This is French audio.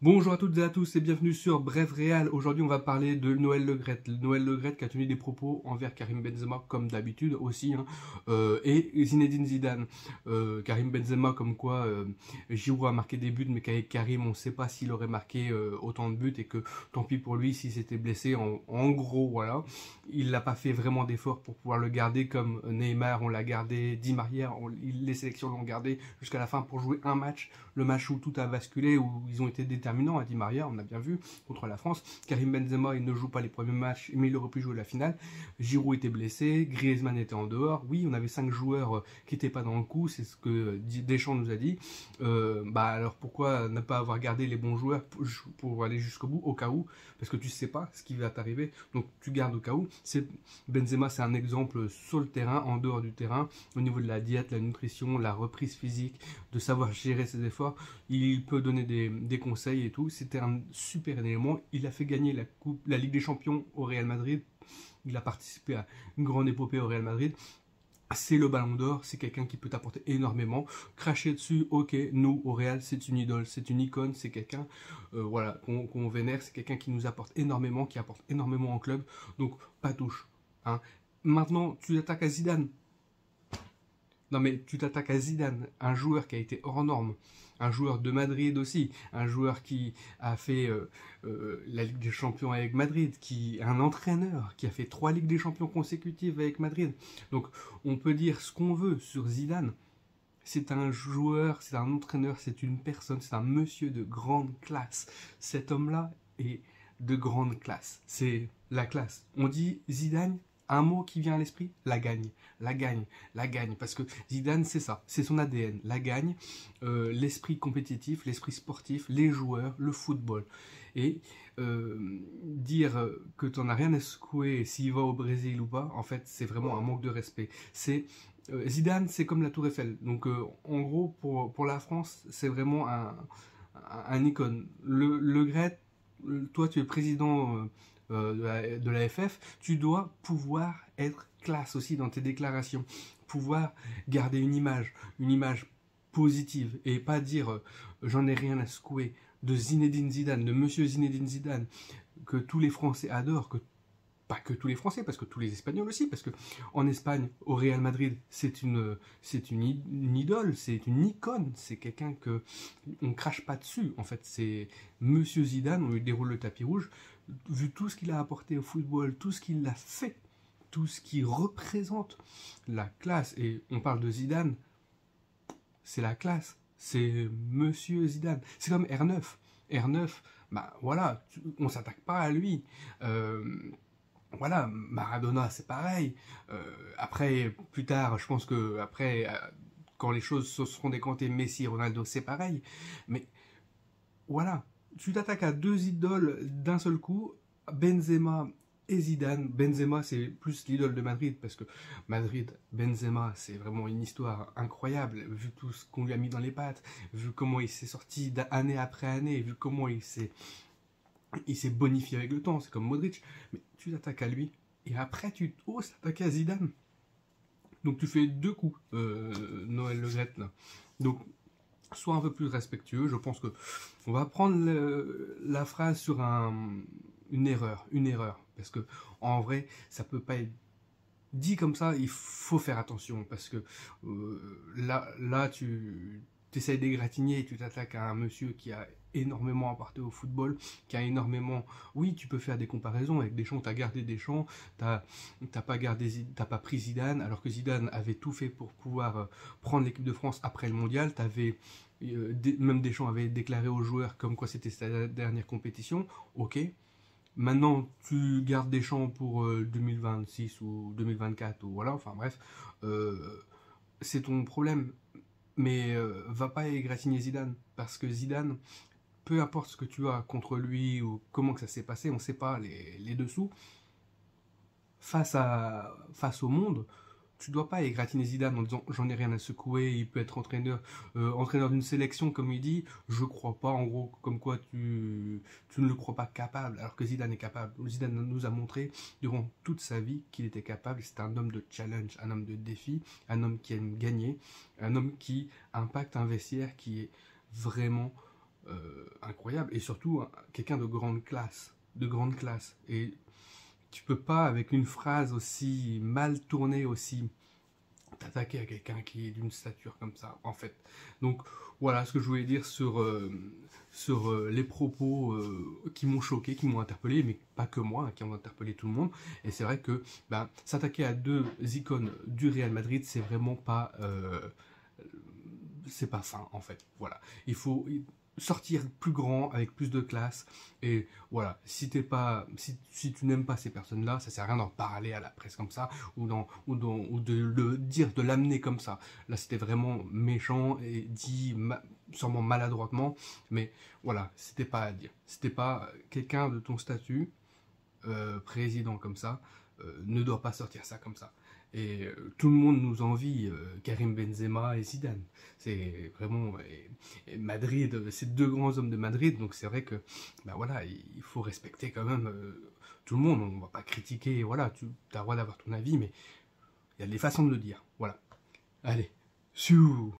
Bonjour à toutes et à tous et bienvenue sur Bref Réal. Aujourd'hui, on va parler de Noël Le Graët. Noël Le Graët qui a tenu des propos envers Karim Benzema, comme d'habitude aussi, hein, et Zinedine Zidane. Karim Benzema, comme quoi Giroud a marqué des buts, mais qu'avec Karim, on ne sait pas s'il aurait marqué autant de buts et que tant pis pour lui s'il s'était blessé. En gros, voilà. Il n'a pas fait vraiment d'efforts pour pouvoir le garder, comme Neymar, on l'a gardé, Di Maria, les sélections l'ont gardé jusqu'à la fin pour jouer un match, le match où tout a basculé, où ils ont été déterminants à Di Maria, on a bien vu, contre la France. Karim Benzema, il ne joue pas les premiers matchs, mais il aurait pu jouer la finale. Giroud était blessé, Griezmann était en dehors. Oui, on avait 5 joueurs qui n'étaient pas dans le coup, c'est ce que Deschamps nous a dit. Alors pourquoi ne pas avoir gardé les bons joueurs pour aller jusqu'au bout, au cas où, parce que tu sais pas ce qui va t'arriver, donc tu gardes au cas où. Benzema, c'est un exemple sur le terrain, en dehors du terrain, au niveau de la diète, la nutrition, la reprise physique, de savoir gérer ses efforts. Il peut donner des conseils et tout. C'était un super élément. Il a fait gagner la Ligue des Champions au Real Madrid. Il a participé à une grande épopée au Real Madrid. C'est le ballon d'or, c'est quelqu'un qui peut t'apporter énormément. Cracher dessus, ok, nous, au Real, c'est une idole, c'est une icône, c'est quelqu'un voilà, qu'on vénère, c'est quelqu'un qui nous apporte énormément, qui apporte énormément en club. Donc, pas touche. Hein. Maintenant, tu attaques à Zidane. Non mais tu t'attaques à Zidane, un joueur qui a été hors norme, un joueur de Madrid aussi, un joueur qui a fait la Ligue des Champions avec Madrid, un entraîneur qui a fait 3 Ligues des Champions consécutives avec Madrid. Donc on peut dire ce qu'on veut sur Zidane. C'est un joueur, c'est un entraîneur, c'est une personne, c'est un monsieur de grande classe. Cet homme-là est de grande classe. C'est la classe. On dit Zidane, un mot qui vient à l'esprit, la gagne. La gagne, la gagne. Parce que Zidane, c'est ça, c'est son ADN. La gagne, l'esprit compétitif, l'esprit sportif, les joueurs, le football. Et dire que tu n'en as rien à secouer s'il va au Brésil ou pas, en fait, c'est vraiment un manque de respect. Zidane, c'est comme la Tour Eiffel. Donc, en gros, pour la France, c'est vraiment un icône. Le Gret, toi, tu es président de la FF, tu dois pouvoir être classe aussi dans tes déclarations, pouvoir garder une image positive et pas dire j'en ai rien à secouer de Zinedine Zidane, de Monsieur Zinedine Zidane, que tous les Français adorent, que pas que tous les Français, parce que tous les Espagnols aussi, parce que en Espagne, au Real Madrid, une idole, c'est une icône, c'est quelqu'un que on crache pas dessus. En fait, c'est Monsieur Zidane, on lui déroule le tapis rouge, vu tout ce qu'il a apporté au football, tout ce qu'il a fait, tout ce qui représente la classe. Et on parle de Zidane, c'est la classe, c'est Monsieur Zidane. C'est comme R9. R9, bah voilà, on s'attaque pas à lui. Voilà, Maradona, c'est pareil. Après, plus tard, je pense que après, quand les choses se seront décantées, Messi, Ronaldo, c'est pareil. Mais voilà, tu t'attaques à deux idoles d'un seul coup, Benzema et Zidane. Benzema, c'est plus l'idole de Madrid, parce que Madrid, Benzema, c'est vraiment une histoire incroyable, vu tout ce qu'on lui a mis dans les pattes, vu comment il s'est sorti année après année, vu comment il s'est bonifié avec le temps, c'est comme Modric, mais tu t'attaques à lui, et après tu oses t'attaquer à Zidane. Donc tu fais deux coups, Noël Le Graët, là. Donc, sois un peu plus respectueux, je pense que on va prendre la phrase sur une erreur, parce que en vrai, ça peut pas être dit comme ça, il faut faire attention, parce que là tu essayes d'égratigner et tu t'attaques à un monsieur qui a énormément apporté au football, qui a énormément... Oui, tu peux faire des comparaisons avec Deschamps, t'as gardé Deschamps, t'as pas pris Zidane, alors que Zidane avait tout fait pour pouvoir prendre l'équipe de France après le mondial, même Deschamps avait déclaré aux joueurs comme quoi c'était sa dernière compétition, ok. Maintenant, tu gardes Deschamps pour 2026 ou 2024 ou voilà, enfin bref, c'est ton problème. Mais va pas égratigner Zidane, parce que Zidane, peu importe ce que tu as contre lui ou comment que ça s'est passé, on ne sait pas les dessous, face au monde, tu dois pas égratigner Zidane en disant j'en ai rien à secouer, il peut être entraîneur d'une sélection comme il dit, je crois pas, en gros, comme quoi tu ne le crois pas capable, alors que Zidane est capable. Zidane nous a montré durant toute sa vie qu'il était capable, c'est un homme de challenge, un homme de défi, un homme qui aime gagner, un homme qui impacte un vestiaire qui est vraiment incroyable, et surtout quelqu'un de grande classe, et tu peux pas, avec une phrase aussi mal tournée, aussi t'attaquer à quelqu'un qui est d'une stature comme ça, en fait. Donc voilà ce que je voulais dire sur les propos qui m'ont choqué, qui m'ont interpellé, mais pas que moi, hein, qui ont interpellé tout le monde. Et c'est vrai que ben, s'attaquer à deux icônes du Real Madrid, c'est pas sain, en fait. Voilà, il faut sortir plus grand, avec plus de classe, et voilà, si tu n'aimes pas ces personnes-là, ça sert à rien d'en parler à la presse comme ça, ou de le dire, de l'amener comme ça. Là, c'était vraiment méchant, et dit sûrement maladroitement, mais voilà, c'était pas à dire. C'était pas quelqu'un de ton statut, président comme ça, ne doit pas sortir ça comme ça. Et tout le monde nous envie Karim Benzema et Zidane. C'est vraiment et Madrid, c'est deux grands hommes de Madrid, donc c'est vrai que bah voilà, il faut respecter quand même tout le monde. On va pas critiquer, voilà, tu as le droit d'avoir ton avis, mais il y a des façons de le dire. Voilà. Allez, Siou.